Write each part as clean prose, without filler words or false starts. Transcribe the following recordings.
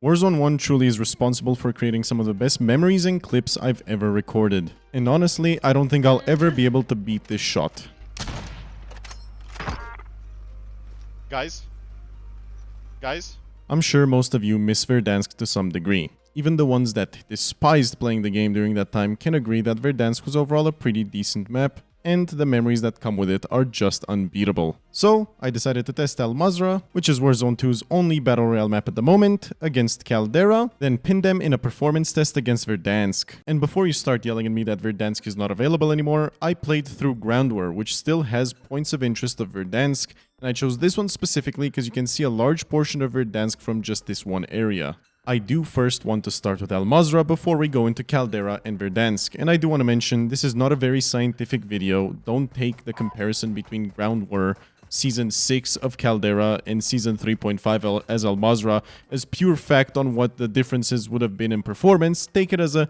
Warzone 1 truly is responsible for creating some of the best memories and clips I've ever recorded. And honestly, I don't think I'll ever be able to beat this shot. Guys? I'm sure most of you miss Verdansk to some degree. Even the ones that despised playing the game during that time can agree that Verdansk was overall a pretty decent map, and the memories that come with it are just unbeatable. So, I decided to test Mazrah, which is Warzone 2's only Battle Royale map at the moment, against Caldera, then pin them in a performance test against Verdansk. And before you start yelling at me that Verdansk is not available anymore, I played through Ground War, which still has points of interest of Verdansk, and I chose this one specifically because you can see a large portion of Verdansk from just this one area. I do first want to start with Mazrah before we go into Caldera and Verdansk, and I do want to mention this is not a very scientific video. Don't take the comparison between Ground War Season 6 of Caldera and Season 3.5 as Mazrah as pure fact on what the differences would have been in performance. Take it as a,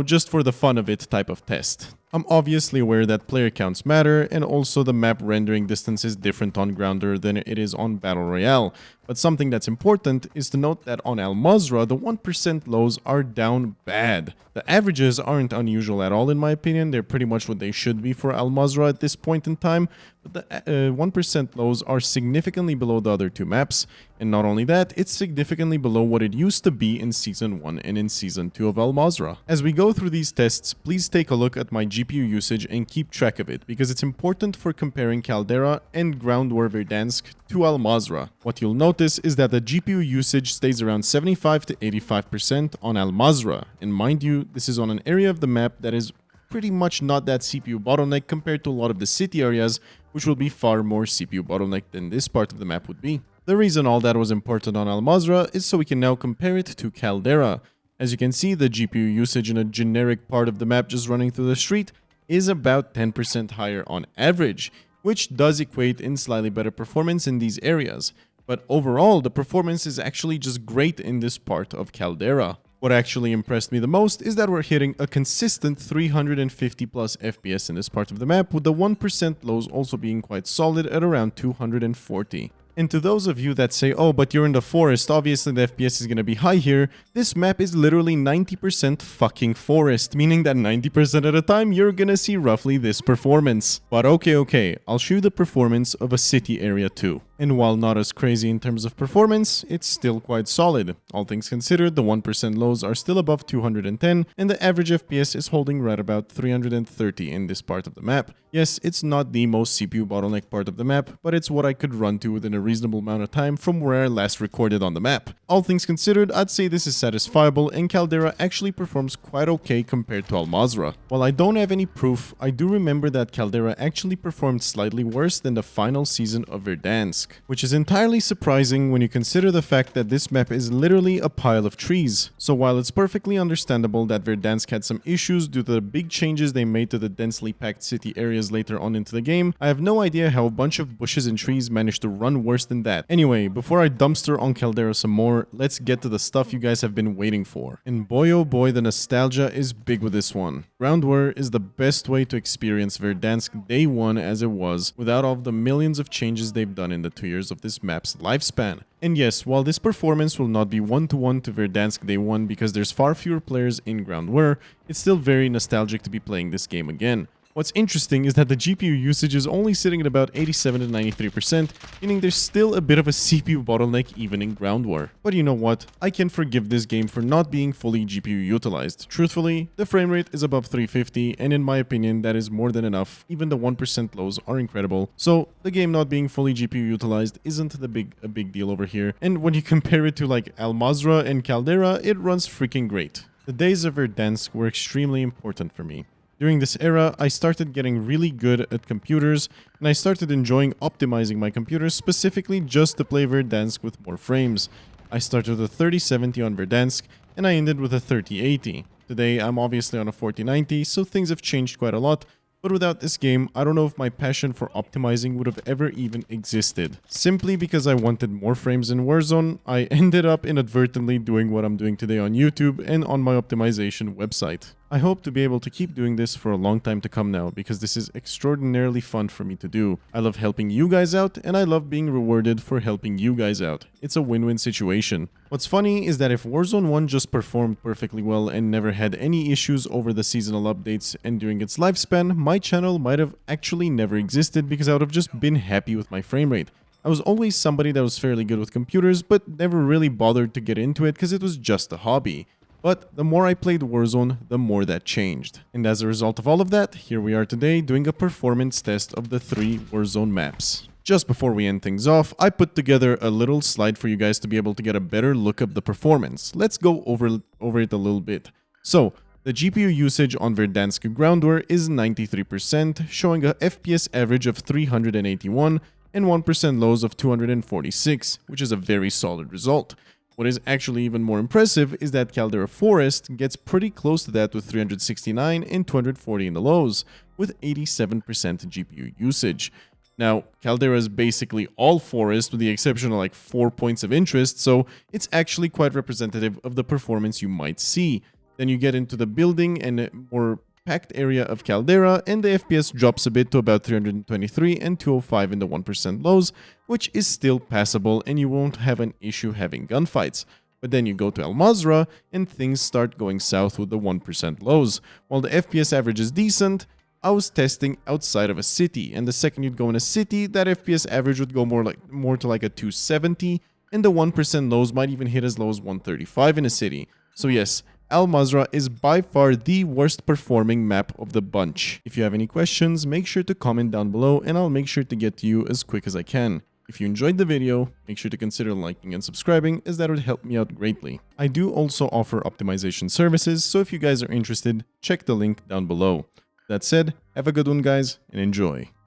just for the fun of it type of test. I'm obviously aware that player counts matter, and also the map rendering distance is different on Grounder than it is on Battle Royale. But something that's important is to note that on Mazrah, the 1% lows are down bad. The averages aren't unusual at all in my opinion, they're pretty much what they should be for Mazrah at this point in time, but the 1% lows are significantly below the other two maps, and not only that, it's significantly below what it used to be in Season 1 and in Season 2 of Mazrah. As we go through these tests, please take a look at my GPU usage and keep track of it, because it's important for comparing Caldera and Ground War Verdansk to Mazrah. What you'll notice is that the GPU usage stays around 75 to 85% on Mazrah, and mind you, this is on an area of the map that is pretty much not that CPU bottleneck compared to a lot of the city areas, which will be far more CPU bottleneck than this part of the map would be. The reason all that was important on Mazrah is so we can now compare it to Caldera. As you can see, the GPU usage in a generic part of the map just running through the street is about 10% higher on average, which does equate in slightly better performance in these areas. But overall, the performance is actually just great in this part of Caldera. What actually impressed me the most is that we're hitting a consistent 350 plus FPS in this part of the map, with the 1% lows also being quite solid at around 240. And to those of you that say, oh, but you're in the forest, obviously the FPS is going to be high here, this map is literally 90% fucking forest, meaning that 90% of the time you're going to see roughly this performance. But okay, I'll show you the performance of a city area too. And while not as crazy in terms of performance, it's still quite solid. All things considered, the 1% lows are still above 210, and the average FPS is holding right about 330 in this part of the map. Yes, it's not the most CPU bottleneck part of the map, but it's what I could run to within a reasonable amount of time from where I last recorded on the map. All things considered, I'd say this is satisfiable, and Caldera actually performs quite okay compared to Mazrah. While I don't have any proof, I do remember that Caldera actually performed slightly worse than the final season of Verdansk, which is entirely surprising when you consider the fact that this map is literally a pile of trees. So while it's perfectly understandable that Verdansk had some issues due to the big changes they made to the densely packed city areas later on into the game, I have no idea how a bunch of bushes and trees managed to run worse than that. Anyway, before I dumpster on Caldera some more, let's get to the stuff you guys have been waiting for. And boy oh boy, the nostalgia is big with this one. Ground War is the best way to experience Verdansk day one as it was, without all of the millions of changes they've done in the 2 years of this map's lifespan. And yes, while this performance will not be one-to-one to Verdansk day one because there's far fewer players in Ground War, it's still very nostalgic to be playing this game again. What's interesting is that the GPU usage is only sitting at about 87 to 93%, meaning there's still a bit of a CPU bottleneck even in Ground War. But you know what? I can forgive this game for not being fully GPU utilized. Truthfully, the frame rate is above 350, and in my opinion, that is more than enough. Even the 1% lows are incredible. So the game not being fully GPU utilized isn't a big deal over here. And when you compare it to like Mazrah and Caldera, it runs freaking great. The days of Verdansk were extremely important for me. During this era, I started getting really good at computers, and I started enjoying optimizing my computers specifically just to play Verdansk with more frames. I started with a 3070 on Verdansk, and I ended with a 3080. Today, I'm obviously on a 4090, so things have changed quite a lot, but without this game, I don't know if my passion for optimizing would have ever even existed. Simply because I wanted more frames in Warzone, I ended up inadvertently doing what I'm doing today on YouTube and on my optimization website. I hope to be able to keep doing this for a long time to come now, because this is extraordinarily fun for me to do. I love helping you guys out, and I love being rewarded for helping you guys out. It's a win-win situation. What's funny is that if Warzone 1 just performed perfectly well and never had any issues over the seasonal updates and during its lifespan, my channel might have actually never existed because I would have just been happy with my frame rate. I was always somebody that was fairly good with computers, but never really bothered to get into it because it was just a hobby. But the more I played Warzone, the more that changed. And as a result of all of that, here we are today doing a performance test of the 3 Warzone maps. Just before we end things off, I put together a little slide for you guys to be able to get a better look of the performance. Let's go over it a little bit. So, the GPU usage on Verdansk groundware is 93%, showing a FPS average of 381 and 1% lows of 246, which is a very solid result. What is actually even more impressive is that Caldera Forest gets pretty close to that with 369 and 240 in the lows, with 87% GPU usage. Now, Caldera is basically all Forest with the exception of like 4 points of interest, so it's actually quite representative of the performance you might see. Then you get into the building and a more packed area of Caldera, and the FPS drops a bit to about 323 and 205 in the 1% lows, which is still passable and you won't have an issue having gunfights. But then you go to Mazrah and things start going south with the 1% lows. While the FPS average is decent, I was testing outside of a city, and the second you'd go in a city, that FPS average would go more to like a 270, and the 1% lows might even hit as low as 135 in a city. So yes, Mazrah is by far the worst performing map of the bunch. If you have any questions, make sure to comment down below and I'll make sure to get to you as quick as I can. If you enjoyed the video, make sure to consider liking and subscribing, as that would help me out greatly. I do also offer optimization services, so if you guys are interested, check the link down below. That said, have a good one guys, and enjoy.